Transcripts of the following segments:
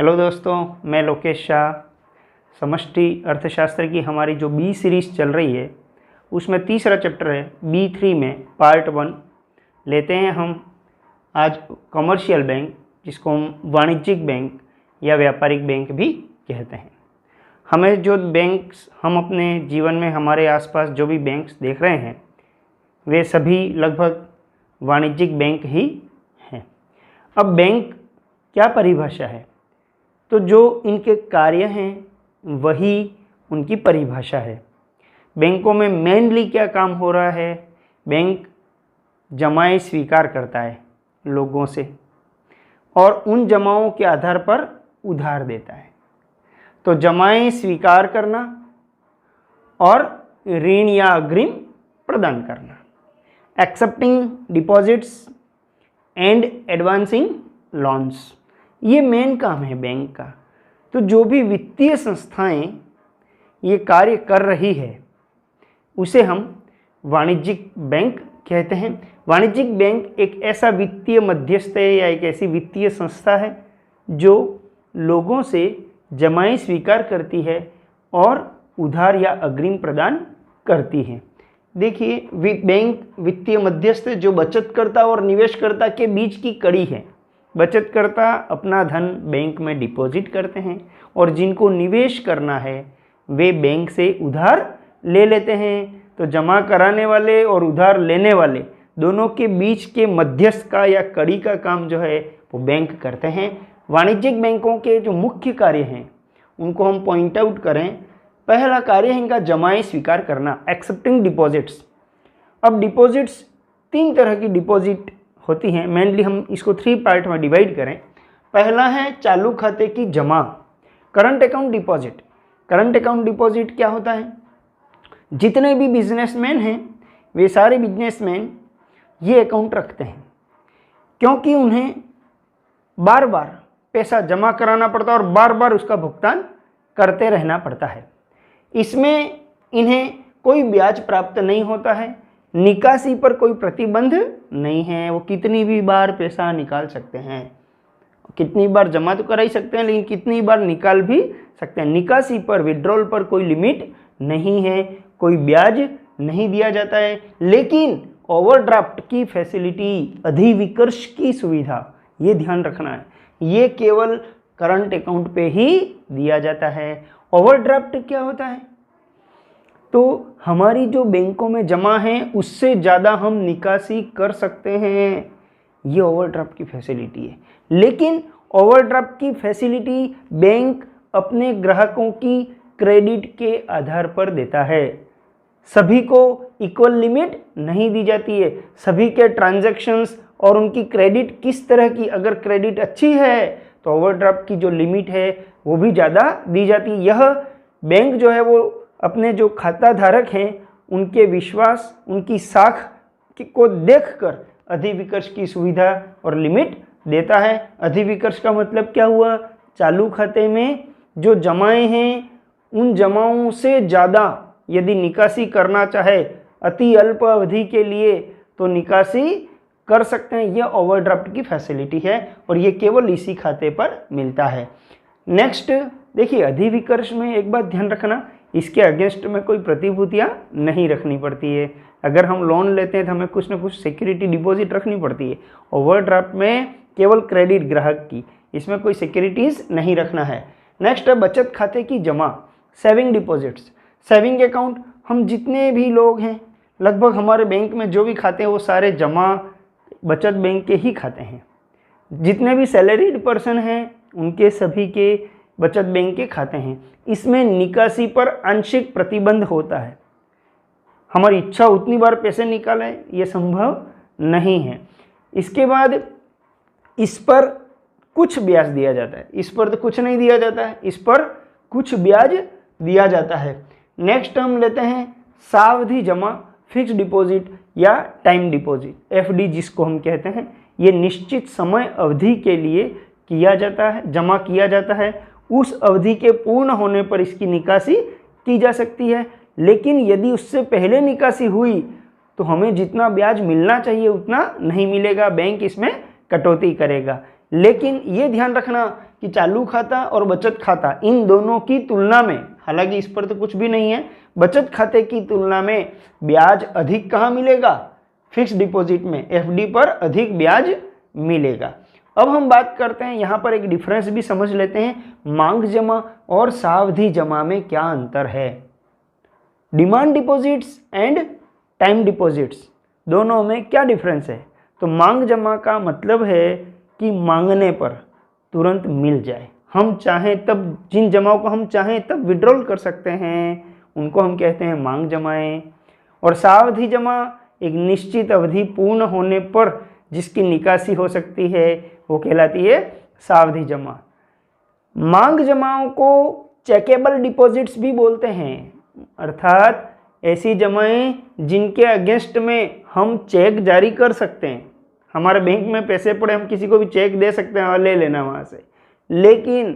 Hello दोस्तों, मैं लोकेश शाह। समष्टि अर्थशास्त्र की हमारी जो बी सीरीज़ चल रही है उसमें तीसरा चैप्टर है B3 में पार्ट 1 लेते हैं हम आज कमर्शियल बैंक, जिसको हम वाणिज्यिक बैंक या व्यापारिक बैंक भी कहते हैं। हमें जो बैंक्स हम अपने जीवन में हमारे आसपास जो भी बैंक्स देख रहे हैं वे सभी लगभग वाणिज्यिक बैंक ही हैं। अब बैंक क्या परिभाषा है, तो जो इनके कार्य हैं वही उनकी परिभाषा है। बैंकों में मेनली क्या काम हो रहा है, बैंक जमाएं स्वीकार करता है लोगों से और उन जमाओं के आधार पर उधार देता है। तो जमाएं स्वीकार करना और ऋण या अग्रिम प्रदान करना, accepting deposits and advancing loans, ये मेन काम है बैंक का। तो जो भी वित्तीय संस्थाएं ये कार्य कर रही है उसे हम वाणिज्यिक बैंक कहते हैं। वाणिज्यिक बैंक एक ऐसा वित्तीय मध्यस्थ है या एक ऐसी वित्तीय संस्था है जो लोगों से जमाएं स्वीकार करती है और उधार या अग्रिम प्रदान करती है। देखिए, बैंक वित्तीय मध्यस्थ जो बचतकर्ता और निवेशकर्ता के बीच की कड़ी है। बचतकर्ता अपना धन बैंक में डिपॉजिट करते हैं और जिनको निवेश करना है वे बैंक से उधार ले लेते हैं। तो जमा कराने वाले और उधार लेने वाले दोनों के बीच के मध्यस्थ का या कड़ी का काम जो है वो बैंक करते हैं। वाणिज्यिक बैंकों के जो मुख्य कार्य हैं उनको हम पॉइंट आउट करें। पहला कार्य है इनका जमाएं स्वीकार करना, एक्सेप्टिंग डिपॉजिट्स। अब डिपॉजिट्स तीन तरह की डिपॉजिट होती हैं, मेनली हम इसको 3 पार्ट में डिवाइड करें। पहला है चालू खाते की जमा, current account deposit. Current account deposit क्या होता है, जितने भी बिजनेसमैन हैं वे सारे बिजनेसमैन ये अकाउंट रखते हैं क्योंकि उन्हें बार बार पैसा जमा कराना पड़ता है और बार बार उसका भुगतान करते रहना पड़ता है। इसमें इन्हें कोई ब्याज प्राप्त नहीं होता है, निकासी पर कोई प्रतिबंध नहीं है। वो कितनी भी बार पैसा निकाल सकते हैं, कितनी बार जमा तो करा ही सकते हैं लेकिन कितनी बार निकाल भी सकते हैं। निकासी पर, विड्रॉल पर कोई लिमिट नहीं है, कोई ब्याज नहीं दिया जाता है। लेकिन ओवरड्राफ्ट की फैसिलिटी, अधिविकर्ष की सुविधा, ये ध्यान रखना है, ये केवल करंट अकाउंट पे ही दिया जाता है। ओवरड्राफ्ट क्या होता है, तो हमारी जो बैंकों में जमा है उससे ज़्यादा हम निकासी कर सकते हैं, ये ओवरड्राफ्ट की फैसिलिटी है। लेकिन ओवरड्राफ्ट की फैसिलिटी बैंक अपने ग्राहकों की क्रेडिट के आधार पर देता है। सभी को इक्वल लिमिट नहीं दी जाती है। सभी के ट्रांजैक्शंस और उनकी क्रेडिट किस तरह की, अगर क्रेडिट अच्छी है तो ओवरड्राफ्ट की जो लिमिट है वो भी ज़्यादा दी जाती है। यह बैंक जो है वो अपने जो खाता धारक हैं उनके विश्वास, उनकी साख को देखकर अधिविकर्ष की सुविधा और लिमिट देता है। अधिविकर्ष का मतलब क्या हुआ, चालू खाते में जो जमाएं हैं उन जमाओं से ज़्यादा यदि निकासी करना चाहे अति अल्प अवधि के लिए तो निकासी कर सकते हैं। यह ओवरड्राफ्ट की फैसिलिटी है और ये केवल इसी खाते पर मिलता है। नेक्स्ट देखिए, अधिविकर्ष में एक बात ध्यान रखना, इसके अगेंस्ट में कोई प्रतिभूतियाँ नहीं रखनी पड़ती है। अगर हम लोन लेते हैं तो हमें कुछ ना कुछ सिक्योरिटी डिपॉजिट रखनी पड़ती है। ओवरड्राफ्ट में केवल क्रेडिट ग्राहक की, इसमें कोई सिक्योरिटीज़ नहीं रखना है। नेक्स्ट है बचत खाते की जमा, सेविंग डिपॉजिट्स। सेविंग अकाउंट, हम जितने भी लोग हैं लगभग हमारे बैंक में जो भी खाते हैं वो सारे जमा बचत बैंक के ही खाते हैं। जितने भी सैलरीड पर्सन हैं उनके सभी के बचत बैंक के खाते हैं। इसमें निकासी पर आंशिक प्रतिबंध होता है। हमारी इच्छा उतनी बार पैसे निकालें ये संभव नहीं है। इसके बाद इस पर कुछ ब्याज दिया जाता है, इस पर तो कुछ नहीं दिया जाता है, इस पर कुछ ब्याज दिया जाता है। नेक्स्ट हम लेते हैं सावधि जमा, फिक्स्ड डिपॉजिट या टाइम डिपॉजिट, FD जिसको हम कहते हैं। ये निश्चित समय अवधि के लिए किया जाता है, जमा किया जाता है। उस अवधि के पूर्ण होने पर इसकी निकासी की जा सकती है। लेकिन यदि उससे पहले निकासी हुई तो हमें जितना ब्याज मिलना चाहिए उतना नहीं मिलेगा, बैंक इसमें कटौती करेगा। लेकिन ये ध्यान रखना कि चालू खाता और बचत खाता इन दोनों की तुलना में, हालांकि इस पर तो कुछ भी नहीं है, बचत खाते की तुलना में ब्याज अधिक कहाँ मिलेगा? फिक्स डिपॉजिट में, एफडी पर अधिक ब्याज मिलेगा। अब हम बात करते हैं, यहाँ पर एक डिफरेंस भी समझ लेते हैं, मांग जमा और सावधि जमा में क्या अंतर है। Demand deposits and time deposits दोनों में क्या डिफरेंस है? तो मांग जमा का मतलब है कि मांगने पर तुरंत मिल जाए, हम चाहें तब, जिन जमाओं को हम चाहें तब विड्रॉल कर सकते हैं, उनको हम कहते हैं मांग जमाएं। और सावधि जमा एक निश्चित अवधि पूर्ण होने पर जिसकी निकासी हो सकती है वो कहलाती है सावधि जमा। मांग जमाओं को चेकेबल डिपॉजिट्स भी बोलते हैं, अर्थात ऐसी जमाएं जिनके अगेंस्ट में हम चेक जारी कर सकते हैं। हमारे बैंक में पैसे पड़े, हम किसी को भी चेक दे सकते हैं और ले लेना वहाँ से। लेकिन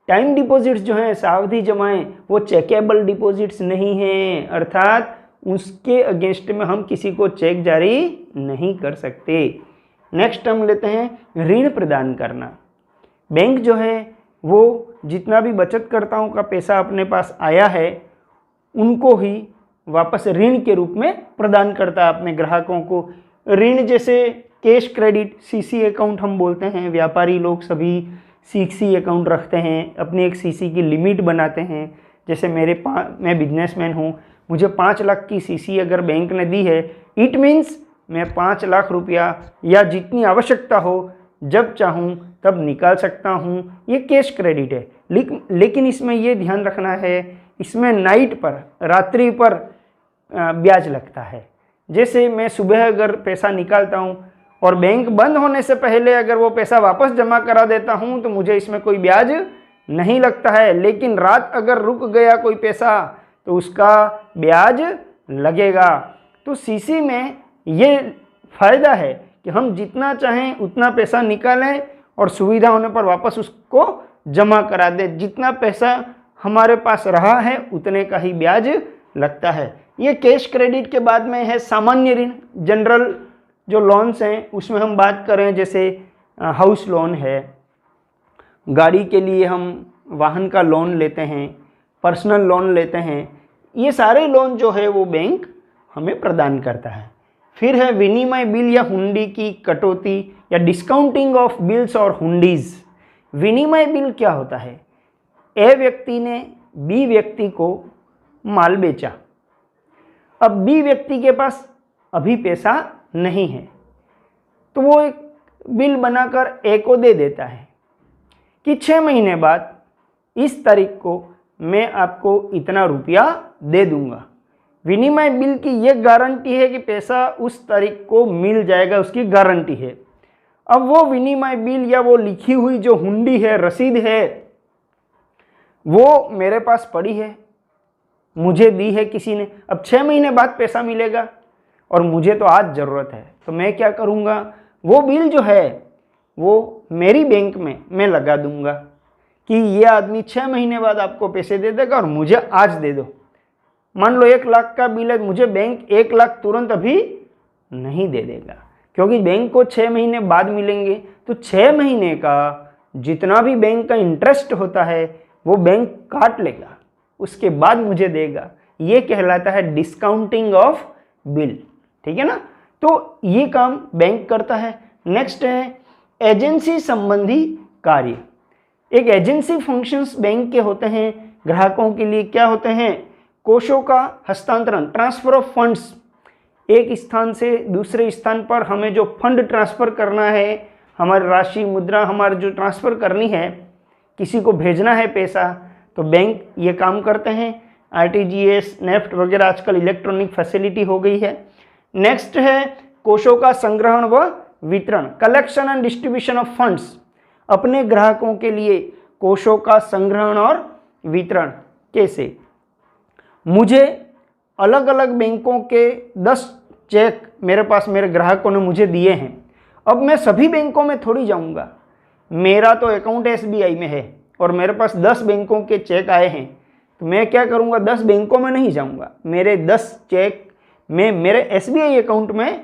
टाइम डिपॉजिट्स जो हैं, सावधि जमाएं, वो चेकेबल डिपॉजिट्स नहीं हैं, अर्थात उसके अगेंस्ट में हम किसी को चेक जारी नहीं कर सकते। नेक्स्ट हम लेते हैं ऋण प्रदान करना। बैंक जो है वो जितना भी बचतकर्ताओं का पैसा अपने पास आया है उनको ही वापस ऋण के रूप में प्रदान करता है अपने ग्राहकों को। ऋण जैसे कैश क्रेडिट, सीसी अकाउंट हम बोलते हैं, व्यापारी लोग सभी सीसी अकाउंट रखते हैं, अपनी एक सीसी की लिमिट बनाते हैं। जैसे मैं बिजनेसमैन हूँ, मुझे 5 लाख की सीसी अगर बैंक ने दी है, इट मीन्स मैं 5 लाख रुपया या जितनी आवश्यकता हो जब चाहूँ तब निकाल सकता हूँ, ये कैश क्रेडिट है। लेकिन इसमें ये ध्यान रखना है, इसमें नाइट पर, रात्रि पर ब्याज लगता है। जैसे मैं सुबह अगर पैसा निकालता हूँ और बैंक बंद होने से पहले अगर वो पैसा वापस जमा करा देता हूँ तो मुझे इसमें कोई ब्याज नहीं लगता है, लेकिन रात अगर रुक गया कोई पैसा तो उसका ब्याज लगेगा। तो सीसी में ये फ़ायदा है कि हम जितना चाहें उतना पैसा निकालें और सुविधा होने पर वापस उसको जमा करा दें। जितना पैसा हमारे पास रहा है उतने का ही ब्याज लगता है। ये कैश क्रेडिट के बाद में है सामान्य ऋण, जनरल जो लोन्स हैं उसमें हम बात करें, जैसे हाउस लोन है, गाड़ी के लिए हम वाहन का लोन लेते हैं, पर्सनल लोन लेते हैं, ये सारे लोन जो है वो बैंक हमें प्रदान करता है। फिर है विनिमय बिल या हुंडी की कटौती या डिस्काउंटिंग ऑफ बिल्स और हुंडीज। विनिमय बिल क्या होता है? ए व्यक्ति ने बी व्यक्ति को माल बेचा, अब बी व्यक्ति के पास अभी पैसा नहीं है, तो वो एक बिल बनाकर ए को दे देता है कि 6 महीने बाद इस तारीख को मैं आपको इतना रुपया दे दूंगा। विनिमय बिल की ये गारंटी है कि पैसा उस तारीख को मिल जाएगा, उसकी गारंटी है। अब वो विनिमय बिल या वो लिखी हुई जो हुंडी है, रसीद है, वो मेरे पास पड़ी है, मुझे दी है किसी ने। अब 6 महीने बाद पैसा मिलेगा और मुझे तो आज ज़रूरत है, तो मैं क्या करूँगा, वो बिल जो है वो मेरी बैंक में मैं लगा दूंगा कि ये आदमी 6 महीने बाद आपको पैसे दे देगा और मुझे आज दे दो। मान लो 1 लाख का बिल है, मुझे बैंक 1 लाख तुरंत अभी नहीं दे देगा, क्योंकि बैंक को 6 महीने बाद मिलेंगे। तो 6 महीने का जितना भी बैंक का इंटरेस्ट होता है वो बैंक काट लेगा, उसके बाद मुझे देगा। ये कहलाता है डिस्काउंटिंग ऑफ बिल, ठीक है ना। तो ये काम बैंक करता है। नेक्स्ट है एजेंसी संबंधी कार्य। एक एजेंसी फंक्शंस बैंक के होते हैं। ग्राहकों के लिए क्या होते हैं? कोषों का हस्तांतरण, ट्रांसफर ऑफ फंड्स। एक स्थान से दूसरे स्थान पर हमें जो फंड ट्रांसफ़र करना है, हमारी राशि मुद्रा हमारे जो ट्रांसफ़र करनी है, किसी को भेजना है पैसा, तो बैंक ये काम करते हैं। आरटीजीएस, नेफ्ट वगैरह आजकल इलेक्ट्रॉनिक फैसिलिटी हो गई है। नेक्स्ट है कोषों का संग्रहण व वितरण, collection and distribution of funds. अपने ग्राहकों के लिए कोषों का संग्रहण और वितरण कैसे? मुझे अलग अलग बैंकों के 10 चेक मेरे पास मेरे ग्राहकों ने मुझे दिए हैं। अब मैं सभी बैंकों में थोड़ी जाऊंगा, मेरा तो अकाउंट एसबीआई में है और मेरे पास 10 बैंकों के चेक आए हैं, तो मैं क्या करूंगा, 10 बैंकों में नहीं जाऊंगा, मेरे 10 चेक मैं मेरे एसबीआई अकाउंट में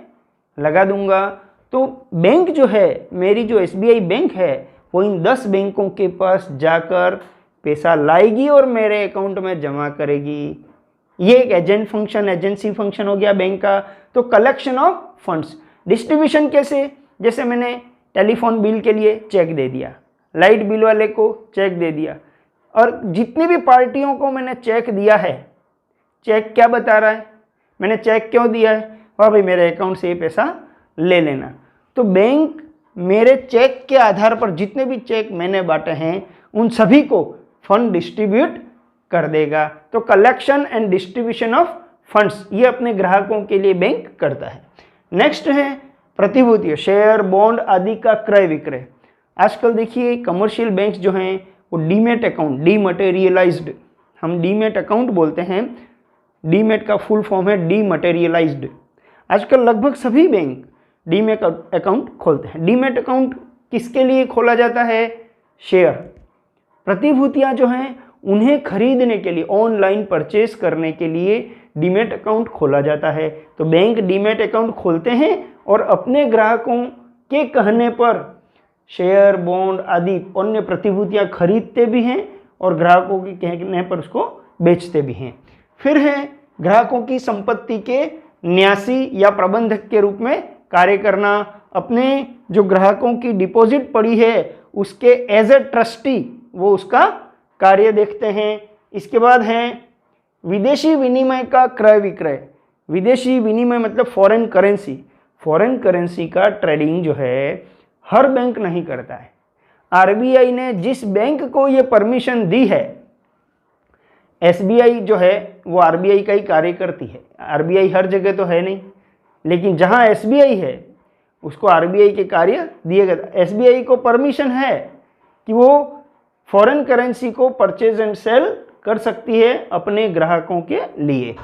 लगा दूंगा। तो बैंक जो है, मेरी जो एसबीआई बैंक है, वो इन 10 बैंकों के पास जाकर पैसा लाएगी और मेरे अकाउंट में जमा करेगी। ये एक एजेंट फंक्शन, एजेंसी फंक्शन हो गया बैंक का। तो कलेक्शन ऑफ फंड्स। डिस्ट्रीब्यूशन कैसे? जैसे मैंने टेलीफोन बिल के लिए चेक दे दिया, लाइट बिल वाले को चेक दे दिया, और जितनी भी पार्टियों को मैंने चेक दिया है, चेक क्या बता रहा है, मैंने चेक क्यों दिया है, वाह भाई मेरे अकाउंट से ये पैसा ले लेना। तो बैंक मेरे चेक के आधार पर जितने भी चेक मैंने बांटे हैं उन सभी को फंड डिस्ट्रीब्यूट कर देगा। तो collection and distribution of funds ये अपने ग्राहकों के लिए बैंक करता है। नेक्स्ट है प्रतिभूतियाँ, शेयर, बॉन्ड आदि का क्रय विक्रय। आजकल देखिए कमर्शियल बैंक जो हैं वो डीमेट अकाउंट, डीमटेरियलाइज्ड, हम डीमेट अकाउंट बोलते हैं, डीमेट का फुल फॉर्म है डीमटेरियलाइज्ड। आजकल लगभग सभी बैंक डीमेट अकाउंट खोलते हैं। डीमेट अकाउंट किसके लिए खोला जाता है? शेयर, प्रतिभूतियाँ जो हैं उन्हें खरीदने के लिए, ऑनलाइन परचेस करने के लिए डीमेट अकाउंट खोला जाता है। तो बैंक डीमेट अकाउंट खोलते हैं और अपने ग्राहकों के कहने पर शेयर, बॉन्ड आदि अन्य प्रतिभूतियाँ खरीदते भी हैं और ग्राहकों के कहने पर उसको बेचते भी हैं। फिर है ग्राहकों की संपत्ति के न्यासी या प्रबंधक के रूप में कार्य करना। अपने जो ग्राहकों की डिपॉजिट पड़ी है उसके एज ए ट्रस्टी वो उसका कार्य देखते हैं। इसके बाद है विदेशी विनिमय का क्रय विक्रय। विदेशी विनिमय मतलब फॉरेन करेंसी। फॉरेन करेंसी का ट्रेडिंग जो है हर बैंक नहीं करता है। आरबीआई ने जिस बैंक को ये परमिशन दी है, एसबीआई जो है वो आरबीआई का ही कार्य करती है। आरबीआई हर जगह तो है नहीं, लेकिन जहां एसबीआई है उसको आरबीआई के कार्य दिए गए। एसबीआई को परमिशन है कि वो फॉरेन करेंसी को परचेज एंड सेल कर सकती है अपने ग्राहकों के लिए।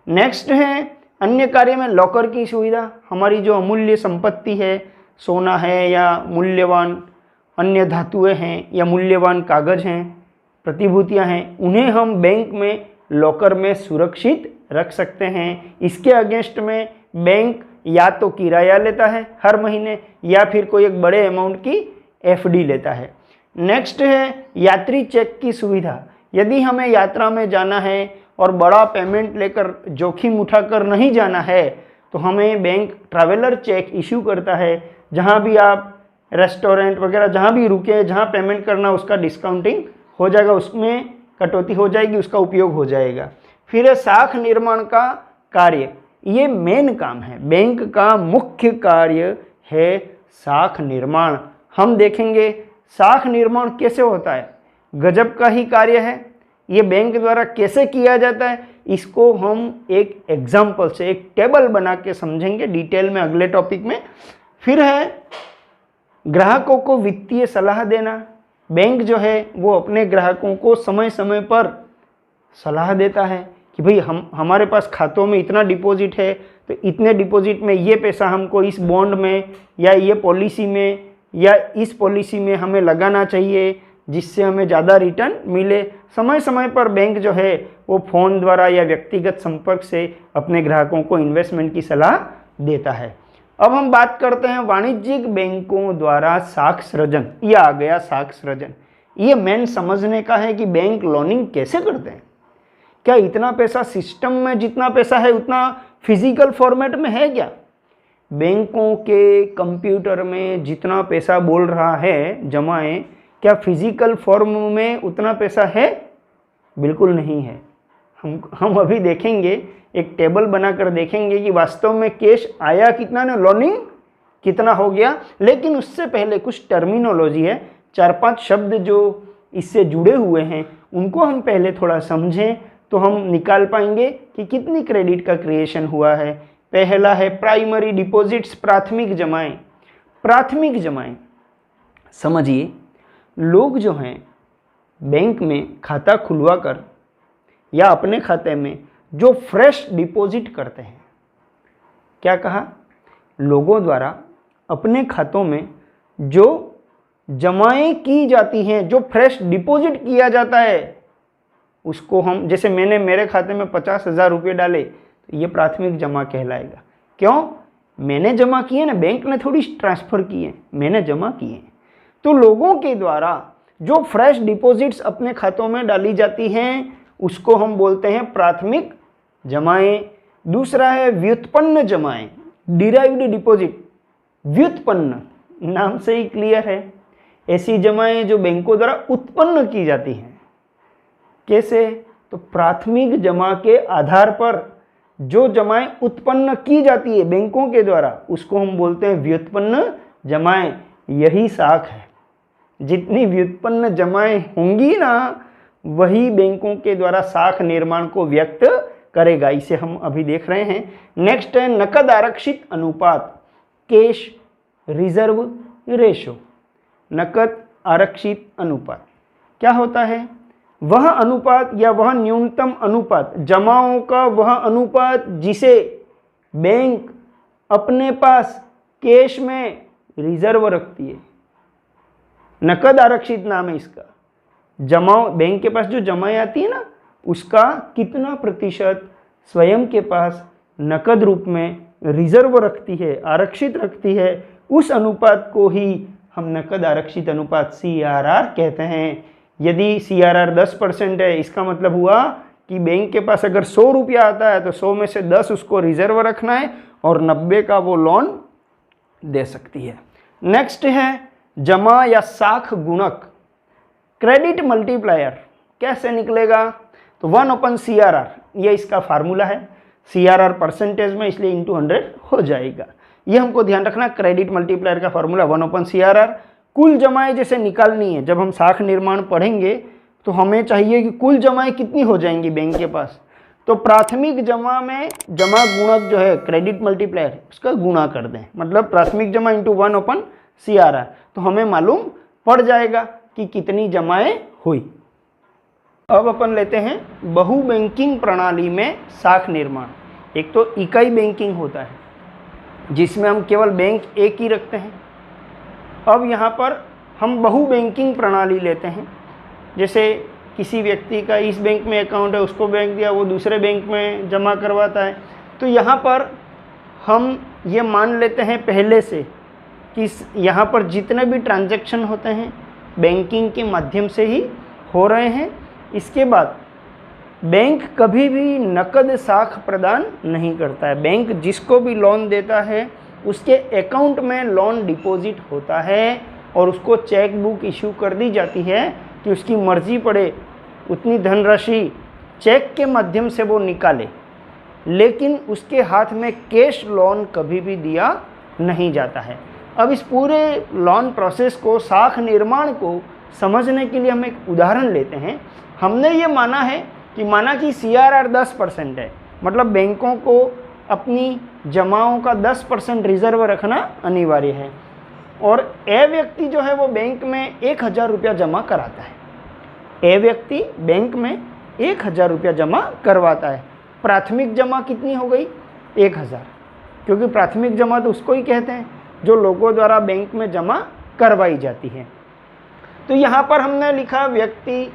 नेक्स्ट है अन्य कार्य में लॉकर की सुविधा। हमारी जो अमूल्य संपत्ति है, सोना है या मूल्यवान अन्य धातुएं हैं या मूल्यवान कागज हैं, प्रतिभूतियां हैं, उन्हें हम बैंक में लॉकर में सुरक्षित रख सकते हैं। इसके अगेंस्ट में बैंक या तो किराया लेता है हर महीने या फिर कोई एक बड़े अमाउंट की एफडी लेता है। नेक्स्ट है यात्री चेक की सुविधा। यदि हमें यात्रा में जाना है और बड़ा पेमेंट लेकर जोखिम उठाकर नहीं जाना है तो हमें बैंक ट्रैवलर चेक इशू करता है। जहां भी आप रेस्टोरेंट वगैरह जहां भी रुके, जहां पेमेंट करना उसका डिस्काउंटिंग हो जाएगा, उसमें कटौती हो जाएगी, उसका उपयोग हो जाएगा। फिर है साख निर्माण का कार्य। ये मेन काम है, बैंक का मुख्य कार्य है साख निर्माण। हम देखेंगे साख निर्माण कैसे होता है, गजब का ही कार्य है। ये बैंक द्वारा कैसे किया जाता है इसको हम एक एग्जाम्पल से, एक टेबल बना के समझेंगे डिटेल में अगले टॉपिक में। फिर है ग्राहकों को वित्तीय सलाह देना। बैंक जो है वो अपने ग्राहकों को समय समय पर सलाह देता है कि भाई हमारे पास खातों में इतना डिपॉजिट है तो इतने डिपॉजिट में ये पैसा हमको इस बॉन्ड में या ये पॉलिसी में या इस पॉलिसी में हमें लगाना चाहिए जिससे हमें ज़्यादा रिटर्न मिले। समय समय पर बैंक जो है वो फ़ोन द्वारा या व्यक्तिगत संपर्क से अपने ग्राहकों को इन्वेस्टमेंट की सलाह देता है। अब हम बात करते हैं वाणिज्यिक बैंकों द्वारा साख सृजन। ये आ गया साख सृजन। ये मेन समझने का है कि बैंक लोनिंग कैसे करते हैं। क्या इतना पैसा सिस्टम में जितना पैसा है उतना फिजिकल फॉर्मेट में है क्या? बैंकों के कंप्यूटर में जितना पैसा बोल रहा है जमाएं, क्या फिजिकल फॉर्म में उतना पैसा है? बिल्कुल नहीं है। हम अभी देखेंगे, एक टेबल बनाकर देखेंगे कि वास्तव में कैश आया कितना ने, लोनिंग कितना हो गया। लेकिन उससे पहले कुछ टर्मिनोलॉजी है, 4-5 शब्द जो इससे जुड़े हुए हैं उनको हम पहले थोड़ा समझें तो हम निकाल पाएंगे कि कितनी क्रेडिट का क्रिएशन हुआ है। पहला है प्राइमरी डिपॉजिट्स, प्राथमिक जमाएं। प्राथमिक जमाएं समझिए, लोग जो हैं बैंक में खाता खुलवा कर या अपने खाते में जो फ्रेश डिपॉजिट करते हैं, क्या कहा, लोगों द्वारा अपने खातों में जो जमाएं की जाती हैं, जो फ्रेश डिपॉजिट किया जाता है, उसको हम, जैसे मैंने मेरे खाते में 50,000 रुपये डाले तो ये प्राथमिक जमा कहलाएगा। क्यों? मैंने जमा किए ना, बैंक ने थोड़ी ट्रांसफ़र किए, मैंने जमा किए। तो लोगों के द्वारा जो फ्रेश डिपॉजिट्स अपने खातों में डाली जाती हैं उसको हम बोलते हैं प्राथमिक जमाएं। दूसरा है व्युत्पन्न जमाएं, डिराइव्ड डिपॉजिट। व्युत्पन्न नाम से ही क्लियर है, ऐसी जमाएं जो बैंकों द्वारा उत्पन्न की जाती हैं। कैसे? तो प्राथमिक जमा के आधार पर जो जमाएं उत्पन्न की जाती है बैंकों के द्वारा उसको हम बोलते हैं व्युत्पन्न जमाएं। यही साख है, जितनी व्युत्पन्न जमाएं होंगी ना वही बैंकों के द्वारा साख निर्माण को व्यक्त करेगा। इसे हम अभी देख रहे हैं। नेक्स्ट है नकद आरक्षित अनुपात, कैश रिजर्व रेशो। नकद आरक्षित अनुपात क्या होता है? वह अनुपात या वह न्यूनतम अनुपात, जमाओं का वह अनुपात जिसे बैंक अपने पास कैश में रिजर्व रखती है। नकद आरक्षित नाम है इसका। जमाओं, बैंक के पास जो जमाएं आती है ना उसका कितना प्रतिशत स्वयं के पास नकद रूप में रिजर्व रखती है, आरक्षित रखती है, उस अनुपात को ही हम नकद आरक्षित अनुपात CRR कहते हैं। यदि CRR 10% है, इसका मतलब हुआ कि बैंक के पास अगर 100 रुपया आता है तो 100 में से 10 उसको रिजर्व रखना है और 90 का वो लोन दे सकती है। नेक्स्ट है जमा या साख गुणक, क्रेडिट मल्टीप्लायर। कैसे निकलेगा? तो 1/CRR, ये इसका फार्मूला है। CRR परसेंटेज में, इसलिए इंटू 100 हो जाएगा। ये हमको ध्यान रखना, क्रेडिट मल्टीप्लायर का फार्मूला 1/CRR। कुल जमाएं जैसे निकालनी है, जब हम साख निर्माण पढ़ेंगे तो हमें चाहिए कि कुल जमाएं कितनी हो जाएंगी बैंक के पास। तो प्राथमिक जमा में जमा गुणक जो है क्रेडिट मल्टीप्लायर, उसका गुणा कर दें, मतलब प्राथमिक जमा इंटू 1/CRR, तो हमें मालूम पड़ जाएगा कि कितनी जमाएं हुई। अब अपन लेते हैं बहु बैंकिंग प्रणाली में साख निर्माण। एक तो इकाई बैंकिंग होता है जिसमें हम केवल बैंक एक ही रखते हैं। अब यहाँ पर हम बहु बैंकिंग प्रणाली लेते हैं। जैसे किसी व्यक्ति का इस बैंक में अकाउंट है, उसको बैंक दिया, वो दूसरे बैंक में जमा करवाता है। तो यहाँ पर हम ये मान लेते हैं पहले से कि यहाँ पर जितने भी ट्रांजैक्शन होते हैं बैंकिंग के माध्यम से ही हो रहे हैं। इसके बाद बैंक कभी भी नकद साख प्रदान नहीं करता है। बैंक जिसको भी लोन देता है उसके अकाउंट में लोन डिपॉजिट होता है और उसको चेक बुक इशू कर दी जाती है कि उसकी मर्जी पड़े उतनी धनराशि चेक के माध्यम से वो निकाले, लेकिन उसके हाथ में कैश लोन कभी भी दिया नहीं जाता है। अब इस पूरे लोन प्रोसेस को, साख निर्माण को समझने के लिए हम एक उदाहरण लेते हैं। हमने ये माना कि CRR 10% है, मतलब बैंकों को अपनी जमाओं का 10% रिजर्व रखना अनिवार्य है और ए व्यक्ति जो है वो बैंक में 1000 रुपया जमा कराता है। ए व्यक्ति बैंक में 1000 रुपया जमा करवाता है। प्राथमिक जमा कितनी हो गई? 1000, क्योंकि प्राथमिक जमा तो उसको ही कहते हैं जो लोगों द्वारा बैंक में जमा करवाई जाती है। तो यहाँ पर हमने लिखा व्यक्ति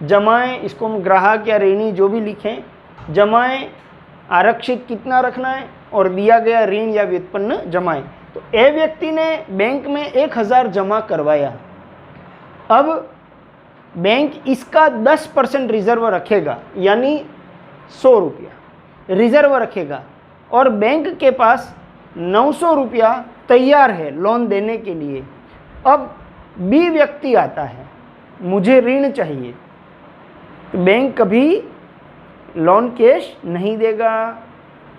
जमाएं, इसको हम ग्राहक या ऋणी जो भी लिखें, जमाएं आरक्षित कितना रखना है और दिया गया ऋण या व्युत्पन्न जमाएं। तो ए व्यक्ति ने बैंक में 1000 जमा करवाया। अब बैंक इसका 10% रिजर्व रखेगा, यानी 100 रुपया रिजर्व रखेगा और बैंक के पास 900 रुपया तैयार है लोन देने के लिए। अब बी व्यक्ति आता है, मुझे ऋण चाहिए, तो बैंक कभी लोन कैश नहीं देगा।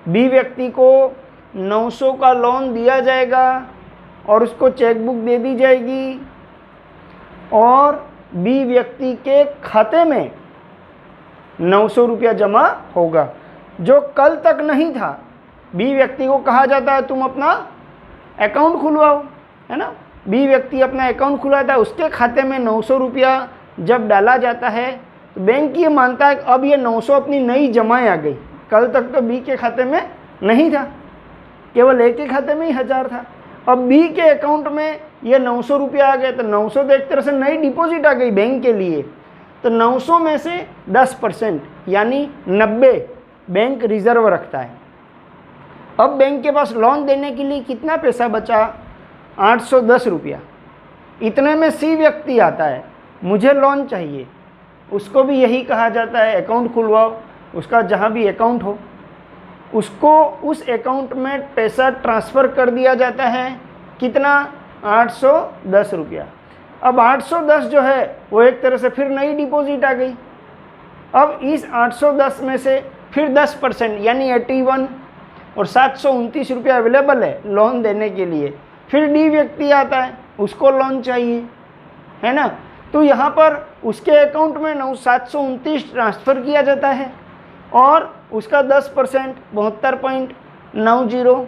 बी व्यक्ति को 900 का लोन दिया जाएगा और उसको चेकबुक दे दी जाएगी और बी व्यक्ति के खाते में 900 रुपया जमा होगा, जो कल तक नहीं था। बी व्यक्ति को कहा जाता है तुम अपना अकाउंट खुलवाओ, है ना। बी व्यक्ति अपना अकाउंट खुलवाता है, उसके खाते में 900 रुपया जब डाला जाता है तो बैंक ये मानता है अब ये 900 अपनी नई जमाएं आ गई। कल तक तो बी के खाते में नहीं था, केवल ए के खाते में ही 1000 था। अब बी के अकाउंट में ये 900 रुपया आ गए, तो 900 तो एक तरह से नई डिपॉजिट आ गई बैंक के लिए। तो 900 में से 10% यानी 90 बैंक रिजर्व रखता है। अब बैंक के पास लोन देने के लिए कितना पैसा बचा? 810 रुपया। इतने में सी व्यक्ति आता है, मुझे लोन चाहिए, उसको भी यही कहा जाता है अकाउंट खुलवाओ, उसका जहाँ भी अकाउंट हो उसको उस अकाउंट में पैसा ट्रांसफ़र कर दिया जाता है। कितना? 810 रुपया। अब 810 जो है वो एक तरह से फिर नई डिपॉजिट आ गई। अब इस 810 में से फिर 10% यानी 81 और 729 रुपया अवेलेबल है लोन देने के लिए। फिर डी व्यक्ति आता है, उसको लोन चाहिए, है ना। तो यहाँ पर उसके अकाउंट में 729 ट्रांसफ़र किया जाता है और उसका 10% 72.90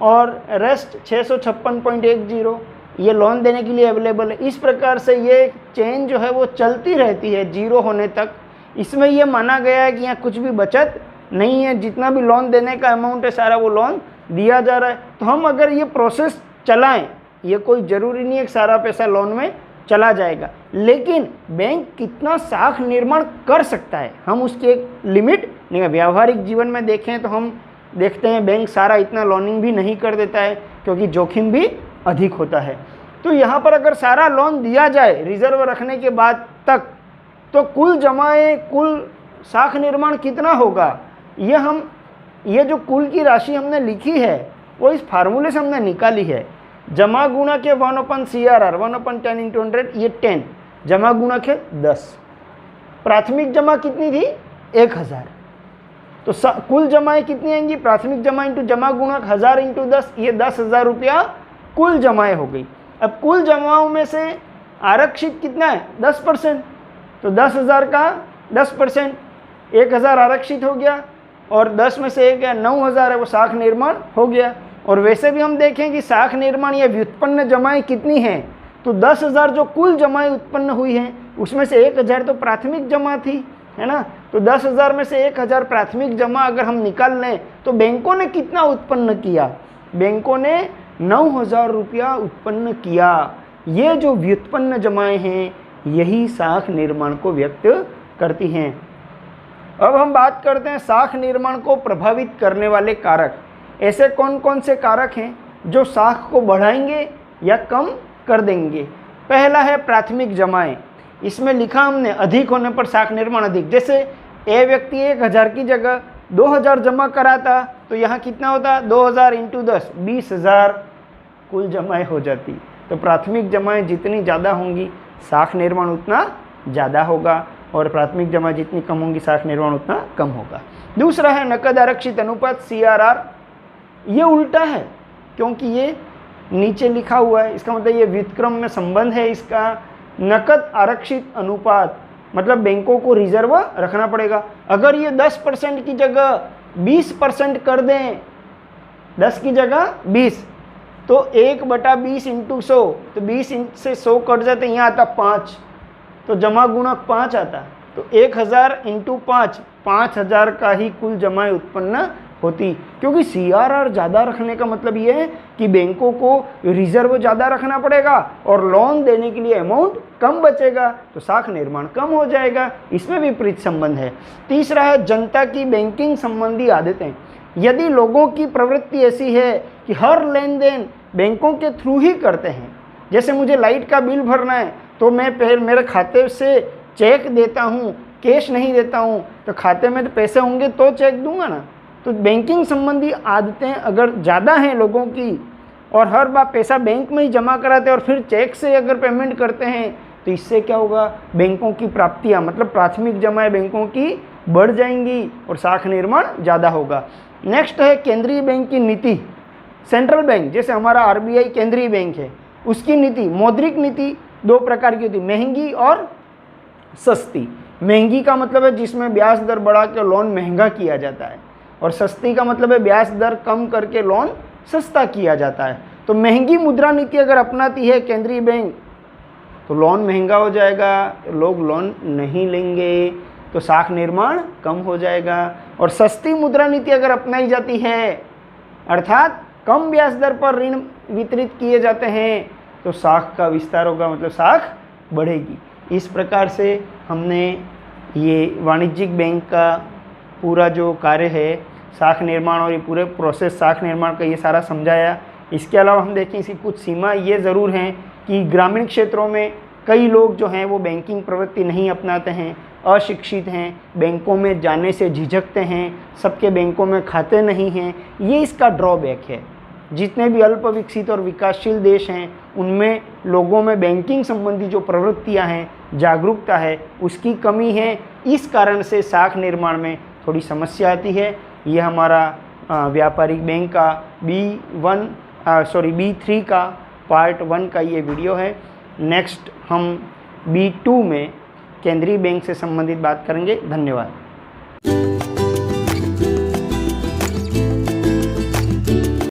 और रेस्ट 656.10 ये लोन देने के लिए अवेलेबल है। इस प्रकार से ये चेन जो है वो चलती रहती है जीरो होने तक। इसमें ये माना गया है कि यहाँ कुछ भी बचत नहीं है, जितना भी लोन देने का अमाउंट है सारा वो लोन दिया जा रहा है। तो हम अगर ये प्रोसेस चलाएं, ये कोई ज़रूरी नहीं है कि सारा पैसा लोन में चला जाएगा, लेकिन बैंक कितना साख निर्माण कर सकता है हम उसकी एक लिमिट नहीं है। व्यावहारिक जीवन में देखें तो हम देखते हैं बैंक सारा इतना लोनिंग भी नहीं कर देता है, क्योंकि जोखिम भी अधिक होता है। तो यहाँ पर अगर सारा लोन दिया जाए रिजर्व रखने के बाद तक, तो कुल जमाए कुल साख निर्माण कितना होगा, ये जो कुल की राशि हमने लिखी है वो इस फार्मूले से हमने निकाली है। जमा गुणा के 1/CRR 1/10 × 100 ये 10, जमा गुणा के 10। प्राथमिक जमा कितनी थी? 1000। तो कुल जमाएं कितनी आएंगी? प्राथमिक जमा इंटू जमा गुणक 1000 × 10, ये 10,000 रुपया कुल जमाएं हो गई। अब कुल जमाओं में से आरक्षित कितना है? 10%। तो 10,000 का 10%, 1000 आरक्षित हो गया और 10 में से 1 है 9,000 है, वो साख निर्माण हो गया। और वैसे भी हम देखें कि साख निर्माण या व्युत्पन्न जमाएं कितनी हैं, तो 10,000 जो कुल जमाएं उत्पन्न हुई हैं उसमें से 1,000 तो प्राथमिक जमा थी, है ना। तो 10,000 में से 1,000 प्राथमिक जमा अगर हम निकाल लें तो बैंकों ने कितना उत्पन्न किया? बैंकों ने 9,000 रुपया उत्पन्न किया। ये जो व्युत्पन्न जमाएं हैं यही साख निर्माण को व्यक्त करती हैं। अब हम बात करते हैं साख निर्माण को प्रभावित करने वाले कारक। ऐसे कौन कौन से कारक हैं जो साख को बढ़ाएंगे या कम कर देंगे? पहला है प्राथमिक जमाएं। इसमें लिखा हमने अधिक होने पर साख निर्माण अधिक। जैसे ए व्यक्ति 1,000 की जगह 2,000 जमा कराता तो यहाँ कितना होता? 2,000 × 10 20,000 कुल जमाएं हो जाती। तो प्राथमिक जमाएं जितनी ज़्यादा होंगी साख निर्माण उतना ज़्यादा होगा, और प्राथमिक जमा जितनी कम होंगी साख निर्माण उतना कम होगा। दूसरा है नकद आरक्षित अनुपात CRR। ये उल्टा है क्योंकि ये नीचे लिखा हुआ है, इसका मतलब ये व्युत्क्रम में संबंध है इसका। नकद आरक्षित अनुपात मतलब बैंकों को रिजर्व रखना पड़ेगा। अगर ये 10% की जगह 20% कर दें, 10 की जगह 20, तो 1/20 × 100, तो 20 से 100 कट जाते, यहाँ आता 5, तो जमा गुणक 5 आता। तो 1,000 × 5, 5,000 का ही कुल जमाएं उत्पन्न होती। क्योंकि CRR ज़्यादा रखने का मतलब ये है कि बैंकों को रिजर्व ज़्यादा रखना पड़ेगा और लोन देने के लिए अमाउंट कम बचेगा, तो साख निर्माण कम हो जाएगा। इसमें विपरीत संबंध है। तीसरा है जनता की बैंकिंग संबंधी आदतें। यदि लोगों की प्रवृत्ति ऐसी है कि हर लेन देन बैंकों के थ्रू ही करते हैं, जैसे मुझे लाइट का बिल भरना है तो मैं पहले मेरे खाते से चेक देता हूँ, कैश नहीं देता हूँ, तो खाते में तो पैसे होंगे तो चेक दूंगा ना। तो बैंकिंग संबंधी आदतें अगर ज़्यादा हैं लोगों की और हर बार पैसा बैंक में ही जमा कराते हैं और फिर चेक से अगर पेमेंट करते हैं, तो इससे क्या होगा? बैंकों की प्राप्तियाँ मतलब प्राथमिक जमाएं बैंकों की बढ़ जाएंगी और साख निर्माण ज़्यादा होगा। नेक्स्ट है केंद्रीय बैंक की नीति। सेंट्रल बैंक जैसे हमारा RBI केंद्रीय बैंक है, उसकी नीति, मौद्रिक नीति 2 प्रकार की होती है, महंगी और सस्ती। महंगी का मतलब है जिसमें ब्याज दर बढ़ा के लोन महंगा किया जाता है, और सस्ती का मतलब है ब्याज दर कम करके लोन सस्ता किया जाता है। तो महंगी मुद्रा नीति अगर अपनाती है केंद्रीय बैंक तो लोन महंगा हो जाएगा, लोग लोन नहीं लेंगे, तो साख निर्माण कम हो जाएगा। और सस्ती मुद्रा नीति अगर अपनाई जाती है, अर्थात कम ब्याज दर पर ऋण वितरित किए जाते हैं, तो साख का विस्तार होगा, मतलब साख बढ़ेगी। इस प्रकार से हमने ये वाणिज्यिक बैंक का पूरा जो कार्य है साख निर्माण और ये पूरे प्रोसेस साख निर्माण का ये सारा समझाया। इसके अलावा हम देखें इसकी कुछ सीमा ये ज़रूर हैं कि ग्रामीण क्षेत्रों में कई लोग जो हैं वो बैंकिंग प्रवृत्ति नहीं अपनाते हैं, अशिक्षित हैं, बैंकों में जाने से झिझकते हैं, सबके बैंकों में खाते नहीं हैं। ये इसका ड्रॉबैक है। जितने भी अल्प विकसित और विकासशील देश हैं उनमें लोगों में बैंकिंग संबंधी जो प्रवृत्तियां हैं, जागरूकता है, उसकी कमी है। इस कारण से साख निर्माण में थोड़ी समस्या आती है। ये हमारा व्यापारिक बैंक का B3 का पार्ट 1 का ये वीडियो है। नेक्स्ट हम B2 में केंद्रीय बैंक से संबंधित बात करेंगे। धन्यवाद।